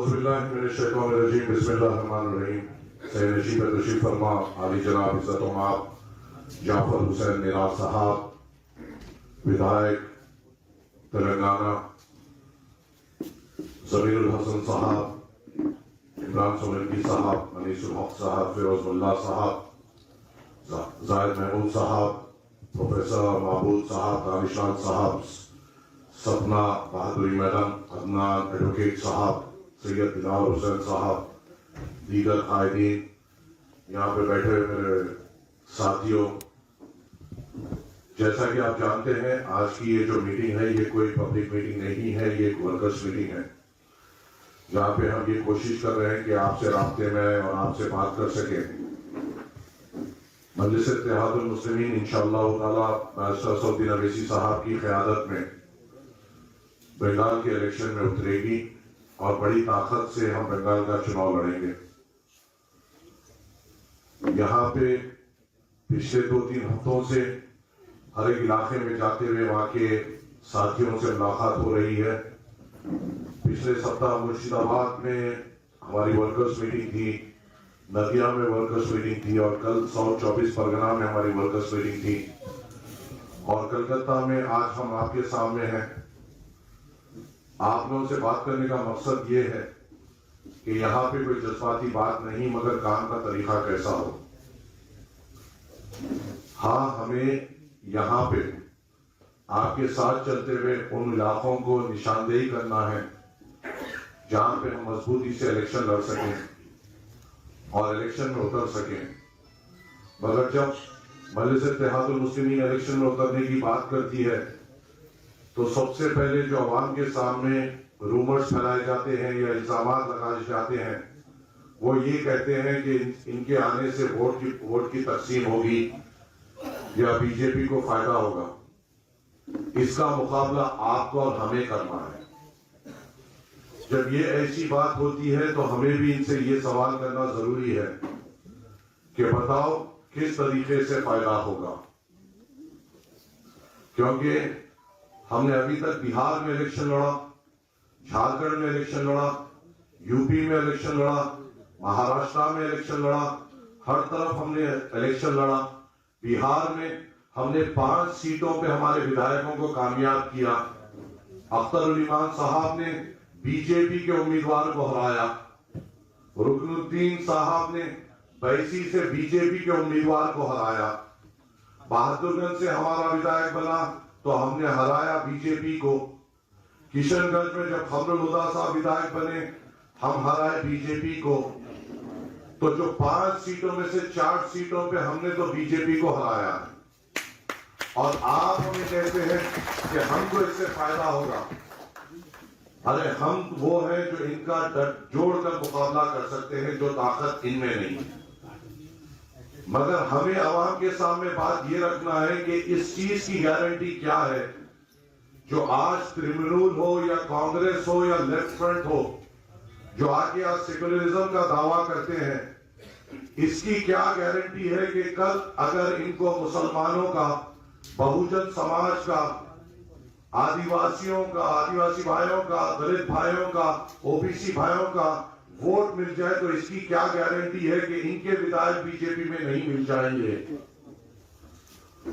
औज़ुबिल्लाहिमिनश्शैतानिर्रजीम बिस्मिल्लाहिर्रहमानिर्रहीम। सैयद नशीब तशरीफ फरमा आली जनाब इज़्ज़त माब जाफर हुसैन निराज साहब, विधायक तेलंगाना, ज़मीरुल हसन साहब, इमरान सोलंकी साहब, अनीसुल हक साहब, फिरोज मुल्ला साहब, जाहिद महमूद साहब, प्रोफेसर महबूब साहब, दानिशान साहब, सपना बहादुरी मैडम, अदनान एडवोकेट साहब, सैयद दिलावर हुसैन साहब, दीगर कायदीन, यहाँ पे बैठे हुए मेरे साथियों, जैसा कि आप जानते हैं आज की ये जो मीटिंग है ये कोई पब्लिक मीटिंग नहीं है, ये एक वर्कर्स मीटिंग है जहाँ पे हम ये कोशिश कर रहे हैं कि आपसे राब्ते में और आपसे बात कर सकें। मजलिस इत्तेहादुल मुस्लिमीन इंशाअल्लाह ताला बैरिस्टर असदुद्दीन अवैसी साहब की क़यादत में बंगाल के इलेक्शन में उतरेगी और बड़ी ताकत से हम बंगाल का चुनाव लड़ेंगे। यहाँ पे पिछले 2-3 हफ्तों से हर एक इलाके में जाते हुए वहाँ के साथियों से मुलाकात हो रही है। पिछले सप्ताह मुर्शिदाबाद में हमारी वर्कर्स मीटिंग थी, नदिया में वर्कर्स मीटिंग थी और कल साउथ 24 परगना में हमारी वर्कर्स मीटिंग थी और कलकत्ता में आज हम आपके सामने हैं। आप लोगों से बात करने का मकसद ये है कि यहाँ पे कोई जज्बाती बात नहीं मगर काम का तरीका कैसा हो। हाँ, हमें यहाँ पे आपके साथ चलते हुए उन इलाकों को निशानदेही करना है जहां पे हम मजबूती से इलेक्शन लड़ सकें और इलेक्शन में उतर सकें। मगर जब मजलिस इत्तेहादुल मुस्लिमीन इलेक्शन में उतरने की बात करती है तो सबसे पहले जो अवाम के सामने रूमर्स फैलाए जाते हैं या इल्जाम लगाए जाते हैं वो ये कहते हैं कि इनके आने से वोट की तकसीम होगी या बीजेपी को फायदा होगा। इसका मुकाबला आपको और हमें करना है। जब ये ऐसी बात होती है तो हमें भी इनसे ये सवाल करना जरूरी है कि बताओ किस तरीके से फायदा होगा, क्योंकि हमने अभी तक बिहार में इलेक्शन लड़ा, झारखंड में इलेक्शन लड़ा, यूपी में इलेक्शन लड़ा, महाराष्ट्र में इलेक्शन लड़ा, हर तरफ हमने इलेक्शन लड़ा। बिहार में हमने 5 सीटों पे हमारे विधायकों को कामयाब किया। अख्तर ईमान साहब ने बीजेपी के उम्मीदवार को हराया, रुकनुद्दीन साहब ने बैसी से बीजेपी के उम्मीदवार को हराया, बहादुरगंज से हमारा विधायक बना तो हमने हराया बीजेपी को। किशनगंज में जब खमरुल हुदा साहब विधायक बने हम हराए बीजेपी को। तो जो 5 सीटों में से 4 सीटों पे हमने तो बीजेपी को हराया और आप हमें कहते हैं कि हमको इससे फायदा होगा। अरे हम वो हैं जो इनका जोड़कर मुकाबला कर सकते हैं जो ताकत इनमें नहीं है। मगर हमें आवाम के सामने बात ये रखना है कि इस चीज की गारंटी क्या है जो आज तृणमूल हो या कांग्रेस हो या लेफ्ट फ्रंट हो जो आके आज सेकुलरिज्म का दावा करते हैं, इसकी क्या गारंटी है कि कल अगर इनको मुसलमानों का, बहुजन समाज का, आदिवासियों का, आदिवासी भाइयों का, दलित भाइयों का, ओबीसी भाइयों का वोट मिल जाए तो इसकी क्या गारंटी है कि इनके विधायक बीजेपी में नहीं मिल जाएंगे।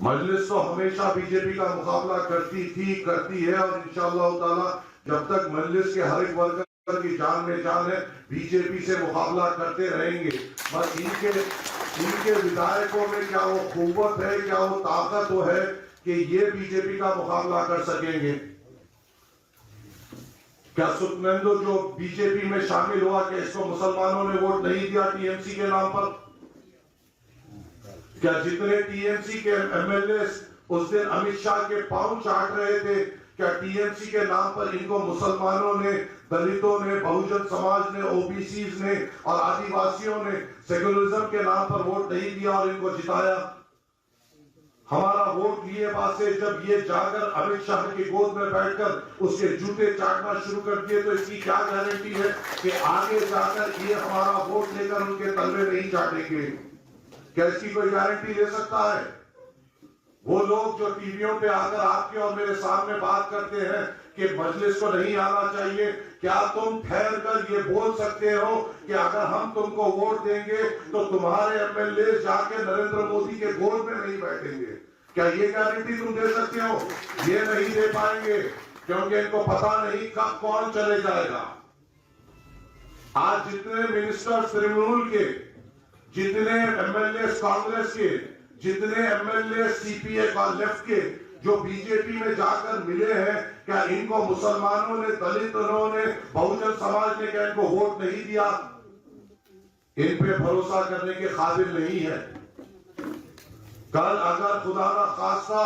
मजलिस तो हमेशा बीजेपी का मुकाबला करती थी, करती है और इंशाअल्लाह ताला जब तक मजलिस के हर एक वर्कर की जान में जान है बीजेपी से मुकाबला करते रहेंगे। बस इनके विधायकों में क्या वो कुव्वत है, क्या वो ताकत वो है कि ये बीजेपी का मुकाबला कर सकेंगे। क्या सुखनंदो जो बीजेपी में शामिल हुआ कि इसको मुसलमानों ने वोट नहीं दिया टीएमसी के नाम पर? क्या जितने टीएमसी के एमएलए उस दिन अमित शाह के पांव चाट रहे थे, क्या टीएमसी के नाम पर इनको मुसलमानों ने, दलितों ने, बहुजन समाज ने, ओबीसीज ने और आदिवासियों ने सेकुलरिज्म के नाम पर वोट नहीं दिया और इनको जिताया? हमारा वोट लिए बाद से जब ये जाकर अमित शाह की गोद में बैठकर उसके जूते चाटना शुरू कर दिए तो इसकी क्या गारंटी है कि आगे जाकर ये हमारा वोट लेकर उनके तलवे नहीं चाटेंगे? क्या इसकी कोई गारंटी ले सकता है? वो लोग जो टीवियों पे आकर आपके और मेरे सामने बात करते हैं कि मजलिस को नहीं आना चाहिए, क्या तुम ठहर कर ये बोल सकते हो कि अगर हम तुमको वोट देंगे तो तुम्हारे एमएलए जाके नरेंद्र मोदी के गोद में नहीं बैठेंगे? क्या ये गारंटी तुम दे सकते हो? ये नहीं दे पाएंगे, क्योंकि इनको पता नहीं कब कौन चले जाएगा। आज जितने मिनिस्टर्स तृणमूल के, जितने एमएलए कांग्रेस के, जितने एमएलए सीपीए का लेफ्ट के जो बीजेपी में जाकर मिले हैं, क्या इनको मुसलमानों ने, दलितों ने, बहुजन समाज ने क्या इनको वोट नहीं दिया? इन पे भरोसा करने के काबिल नहीं है। कल अगर खुदा ना खास्ता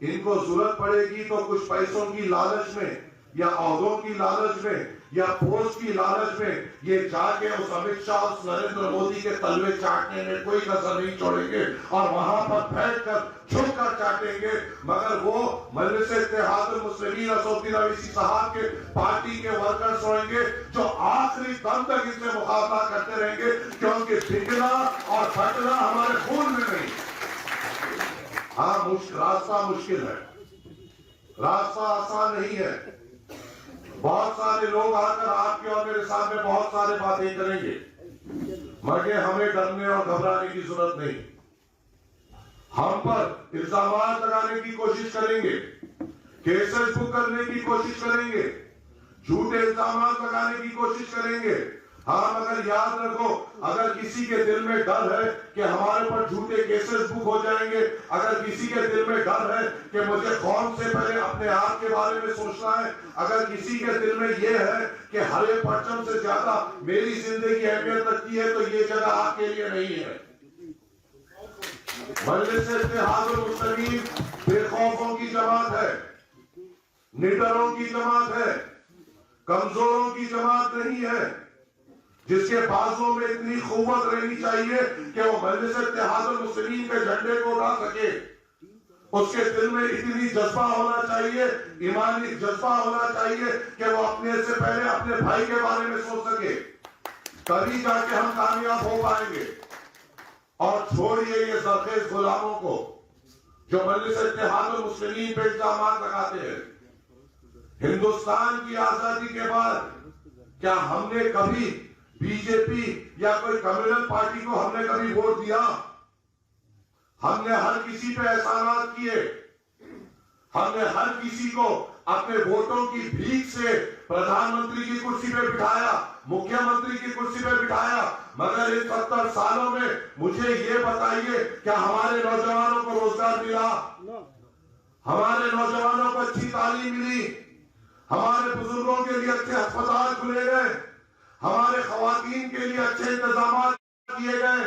इनको जरूरत पड़ेगी तो कुछ पैसों की लालच में या ओहदों की लालच में या पोस्ट की लालच में ये जाके उस अमित शाह, उस नरेंद्र मोदी के तलवे चाटने में कोई कसर नहीं छोड़ेंगे और वहां पर बैठकर झुककर चाटेंगे। मगर वो मजलिस इत्तेहादुल मुस्लिमीन असदुद्दीन अवैसी साहब के पार्टी के वर्कर्स होंगे जो आखिरी दम तक इससे मुकाबला करते रहेंगे, क्योंकि बिगना और फटना हमारे खून में नहीं। हाँ, रास्ता मुश्किल है, रास्ता आसान नहीं है। बहुत सारे लोग आकर आपके और मेरे सामने बहुत सारे बातें करेंगे, मगर हमें डरने और घबराने की जरूरत नहीं। हम पर इल्जाम लगाने की कोशिश करेंगे, केसेस बुक करने की कोशिश करेंगे, झूठे इल्जाम लगाने की कोशिश करेंगे। हाँ, मगर याद रखो, अगर किसी के दिल में डर है कि हमारे पर झूठे केसेस बुक हो जाएंगे, अगर किसी के दिल में डर है कि मुझे कौन से पहले अपने आप के बारे में सोचना है, अगर किसी के दिल में यह है कि हरे परचम से ज्यादा मेरी जिंदगी अहमियत रखती है, तो ये जगह आपके लिए नहीं है। मजलिस इत्तेहादुल मुस्लिमीन बेखौफों की जमात है, निडरों की जमात है, कमजोरों की जमात नहीं है, जिसके बाजों में इतनी कुव्वत रहनी चाहिए कि वो मजलिस इत्तेहादुल मुस्लिमीन के झंडे को उठा सके। उसके दिल में इतनी जज्बा होना चाहिए, ईमानी जज्बा होना चाहिए कि वो अपने से पहले अपने भाई के बारे में सोच सके, तभी जाके हम कामयाब हो पाएंगे। और छोड़िए ये सरखेज गुलामों को जो मजलिस इत्तेहादुल मुस्लिमीन पे इल्जाम लगाते हैं। हिंदुस्तान की आजादी के बाद क्या हमने कभी बीजेपी या कोई कम्युनल पार्टी को हमने कभी वोट दिया? हमने हर किसी पे एहसानात किए, हमने हर किसी को अपने वोटों की भीख से प्रधानमंत्री की कुर्सी पे बिठाया, मुख्यमंत्री की कुर्सी पे बिठाया। मगर इन 70 सालों में मुझे ये बताइए, क्या हमारे नौजवानों को रोजगार मिला? हमारे नौजवानों को अच्छी तालीम मिली? हमारे बुजुर्गों के लिए अच्छे अस्पताल खुले गए? हमारे खवातीन के लिए अच्छे इंतजाम किए गए?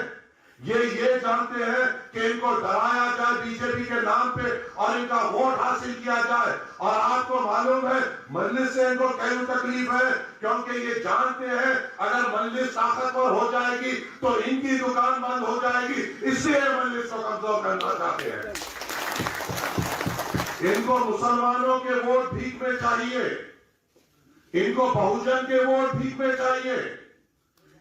ये जानते हैं कि इनको डराया जाए बीजेपी के नाम पे और इनका वोट हासिल किया जाए। और आपको मालूम है मजलिस से इनको कई तकलीफ है, क्योंकि ये जानते हैं अगर मजलिस ताकतवर हो जाएगी तो इनकी दुकान बंद हो जाएगी, इसलिए मजलिस को कमजोर करना चाहते हैं। इनको मुसलमानों के वोट भीख में चाहिए, इनको बहुजन के वोट भीख में चाहिए,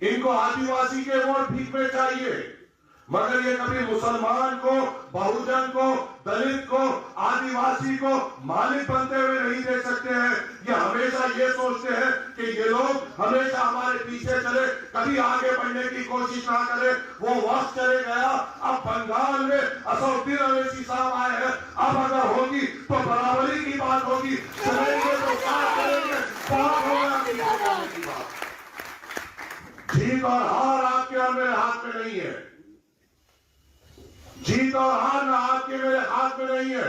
इनको आदिवासी के वोट भीख में चाहिए। मगर ये कभी मुसलमान को, बहुजन को, दलित को, आदिवासी को मालिक बनते हुए नहीं देख सकते हैं। ये हमेशा ये सोचते हैं कि ये लोग हमेशा हमारे पीछे चले, कभी आगे बढ़ने की कोशिश ना करें। वो वक्त चले गया, अब बंगाल में असदुद्दीन अवैसी साहब आए हैं, अब अगर होगी तो बराबरी की बात होगी, चलेंगे तो साथ करेंगे, बहुत होगा की बात। जीत और हार आपके और मेरे हाथ में नहीं है, जीत और हार ना आपके मेरे हाथ में नहीं है,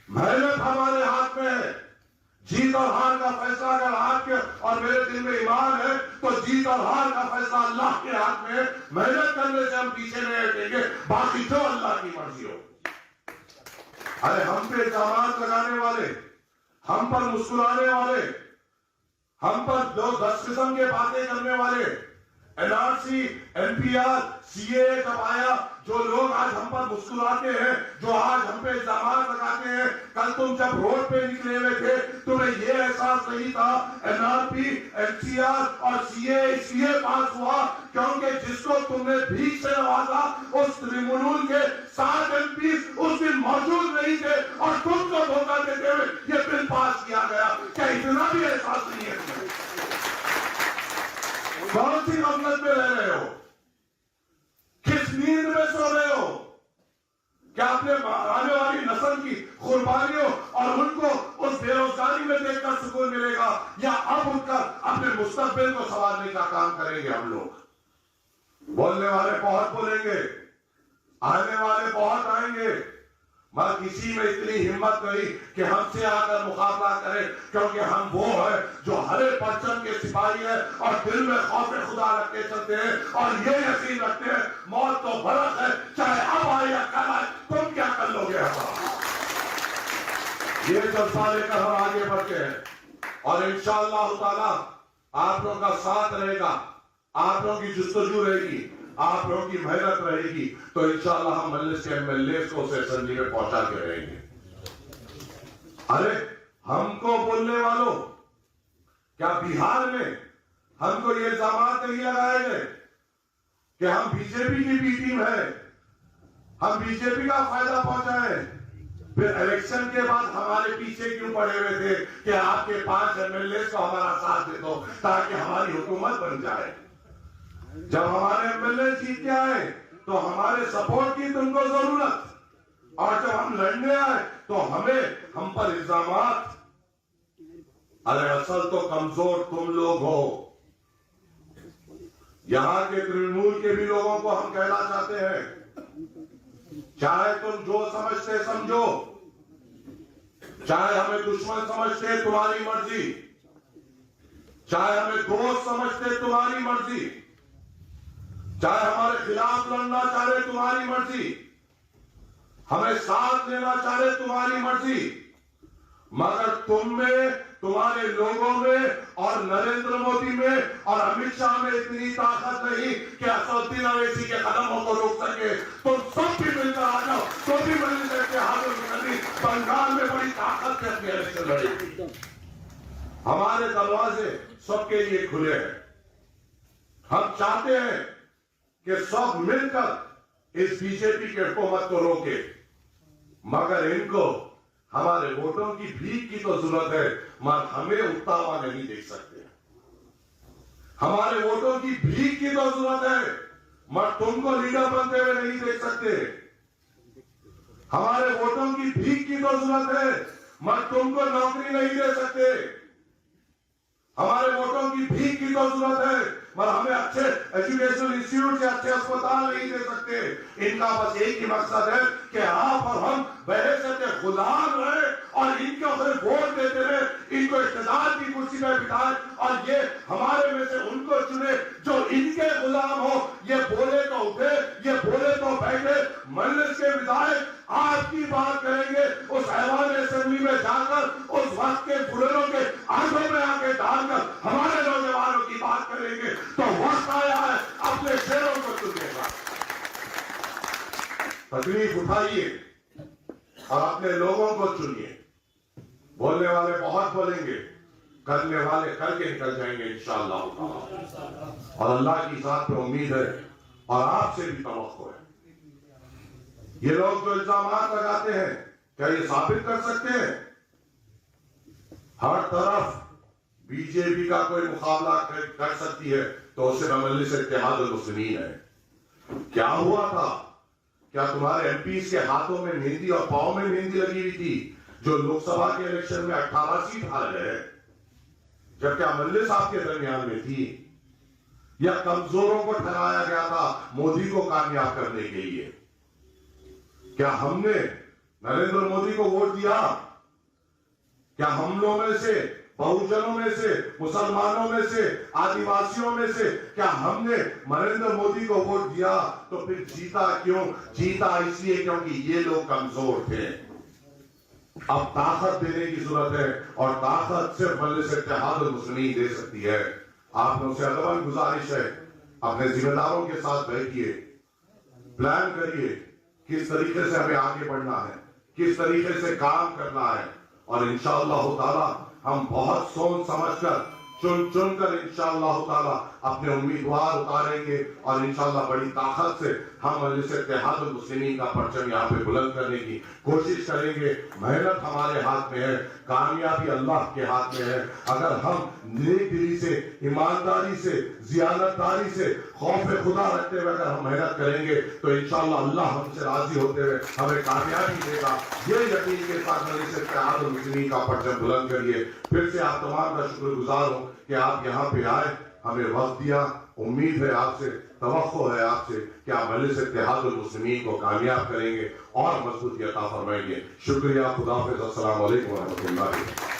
मेहनत हमारे हाथ में है। जीत और हार का फैसला अगर आपके और मेरे दिल में ईमान है तो जीत और हार का फैसला अल्लाह के हाथ में है। मेहनत करने से हम पीछे नहीं हटेंगे, बाकी जो अल्लाह की मर्जी हो। अरे हम पे इल्जाम लगाने वाले, हम पर मुस्कुराने वाले, हम पर जो 10 किस्म के बातें करने वाले, एनआरसी, एनपीआर, सीए जब आया, जो लोग आज हम पर मुस्कुराते हैं, जो आज हम पे इल्जाम लगाते हैं, कल तुम जब रोड पे निकले हुए थे तुम्हें ये एहसास नहीं था एनआरपी, एनसीआर और सीए इसलिए पास हुआ क्योंकि जिसको तुमने भीख से नवाजा उस त्रिमुनूल के 7 एमपी उस दिन मौजूद नहीं थे और तुमको धोखा देते हुए ये बिल पास किया गया। क्या इतना भी एहसास नहीं है? कौन सी गफलत में रह रहे हो? किस नींद में सो रहे हो? क्या अपने आने वाली नस्ल की कुर्बानियों और उनको उस बेरोजगारी में देखकर सुकून मिलेगा, या अब उठकर अपने मुस्तकबिल को संवारने का काम करेंगे हम लोग? बोलने वाले बहुत बोलेंगे, आने वाले बहुत आएंगे, मगर किसी में इतनी हिम्मत नहीं कि हमसे आकर मुकाबला करें, क्योंकि हम वो है जो हरे परचम के सिपाही है और दिल में खौफ खुदा रखते चलते हैं और ये यकीन रखते हैं मौत तो बरक है, चाहे अब आए या कल आए, तुम क्या कर लोगे हमारा। ये जज्बा लेकर हम आगे बढ़ते हैं और इंशाअल्लाह ताला आप लोगों का साथ रहेगा, आप लोगों की जुस्तजू रहेगी, आप लोगों की मेहनत रहेगी, तो इंशाअल्लाह हम मजलिस के एमएलए को उसे असम्बली में पहुंचा के रहेंगे। अरे हमको बोलने वालों, क्या बिहार में हमको ये इल्जाम नहीं लगाए गए कि हम बीजेपी की बी टीम है, हम बीजेपी का फायदा पहुंचाए? फिर इलेक्शन के बाद हमारे पीछे क्यों पड़े हुए थे कि आपके 5 एमएलए को हमारा साथ दे दो ताकि हमारी हुकूमत बन जाए? जब हमारे एमएलए जीत के आए तो हमारे सपोर्ट की तुमको जरूरत, और जब हम लड़ने आए तो हम पर इल्जामात। अरे असल तो कमजोर तुम लोग हो। यहां के तृणमूल के भी लोगों को हम कहना चाहते हैं, चाहे तुम जो समझते समझो, चाहे हमें दुश्मन समझते तुम्हारी मर्जी, चाहे हमें दोस्त समझते तुम्हारी मर्जी, चाहे हमारे खिलाफ लड़ना चाहे तुम्हारी मर्जी, हमें साथ लेना चाहे तुम्हारी मर्जी, मगर तुम में, तुम्हारे लोगों में और नरेंद्र मोदी में और अमित शाह में इतनी ताकत नहीं कि असदुद्दीन अवैसी के कदमों को रोक सके। तुम सब भी मिलकर आ जाओ, तो भी मिलकर के हाथों में बंगाल में बड़ी ताकत से अपने इलेक्शन लड़ेगी। हमारे दरवाजे सबके लिए खुले हैं। हम चाहते हैं कि सब मिलकर इस बीजेपी के हुकूमत को रोके, मगर इनको हमारे वोटों की भीख की तो जरूरत है, मगर हमें उठता हुआ नहीं देख सकते। हमारे वोटों की भीख की तो जरूरत है, मगर तुमको लीडर बनते हुए नहीं देख सकते। हमारे वोटों की भीख की तो जरूरत है, मगर तुमको नौकरी नहीं दे सकते। हमारे वोटों की भीख की तो जरूरत है, मगर हमें अच्छे एजुकेशनल इंस्टीट्यूट या अच्छे अस्पताल नहीं दे सकते। इनका बस एक ही मकसद है कि आप और हम बहैसियत गुलाम रहे और इनको फिर वोट देते रहे, इनको इख्तियार की कुर्सी पर बिठाए और ये हमारे में से उनको चुने जो इनके गुलाम हो। ये बोले तो उठे, ये बोले तो बैठे। मजलिस के विधायक आपकी बात करेंगे, उस ऐवान असेंबली में जाकर उस वक्त के बुजुर्गों के आंखों में आके डालकर हमारे नौजवानों की बात करेंगे, तो वक्त आया है अपने शेरों को चुनने का। तकलीफ उठाइए और अपने लोगों को चुनिए। बोलने वाले बहुत बोलेंगे, करने वाले करके निकल जाएंगे इंशाअल्लाह। और अल्लाह की जात पे उम्मीद है और आपसे भी तवक्को है। ये लोग जो इल्जाम लगाते हैं, क्या ये साबित कर सकते हैं? हर तरफ बीजेपी का कोई मुकाबला कर सकती है तो उसे मजलिस इत्तेहादुल मुस्लिमीन है। क्या हुआ था? क्या तुम्हारे एमपी के हाथों में मेहंदी और पांव में मेहंदी लगी हुई थी जो लोकसभा के इलेक्शन में 18 सीट हार गए? जब क्या मजलिस आपके दरमियान में थी? या कमजोरों को ठहराया गया था मोदी को कामयाब करने के लिए? क्या हमने नरेंद्र मोदी को वोट दिया? क्या हम लोगों में से, बहुजनों में से, मुसलमानों में से, आदिवासियों में से क्या हमने नरेंद्र मोदी को वोट दिया? तो फिर जीता क्यों? जीता इसलिए क्योंकि ये लोग कमजोर थे। अब ताकत देने की जरूरत है और ताकत सिर्फ मजलिस इत्तेहादुल मुस्लिमीन दे सकती है। आप लोगों से अदबन गुजारिश है, अपने जिम्मेदारों के साथ बैठिए प्लान करिए किस तरीके से हमें आगे बढ़ना है, किस तरीके से काम करना है, और इंशाअल्लाह ताला हम बहुत सोच समझकर चुन चुन कर इंशाअल्लाह ताला अपने उम्मीदवार उतारेंगे और इंशाअल्लाह बड़ी ताकत से हम मजलिस इत्तेहादुल मुस्लिमीन का परचम यहाँ पे बुलंद करने की कोशिश करेंगे। मेहनत हमारे हाथ में है, कामयाबी अल्लाह के हाथ में है। अगर हम नेक दिली से, ईमानदारी से, जियानतदारी से, खौफ खुदा रखते हुए अगर हम मेहनत करेंगे तो इंशाअल्लाह अल्लाह हमसे राजी होते हुए हमें कामयाबी देगा। ये यकीन के साथ मजलिस इत्तेहादुल मुस्लिमीन का परचम बुलंद करिए। फिर से आप तमाम का शुक्रगुजार हूँ कि आप यहाँ पे आए, हमें वक्त दिया। उम्मीद है आपसे, तवक्को है आपसे कि आप मजलिस इत्तेहादुल मुस्लिमीन को कामयाब करेंगे और मजबूती अता फरमाएंगे। शुक्रिया। खुदा हाफिज़। अस्सलाम वालेकुम व रहमतुल्लाह।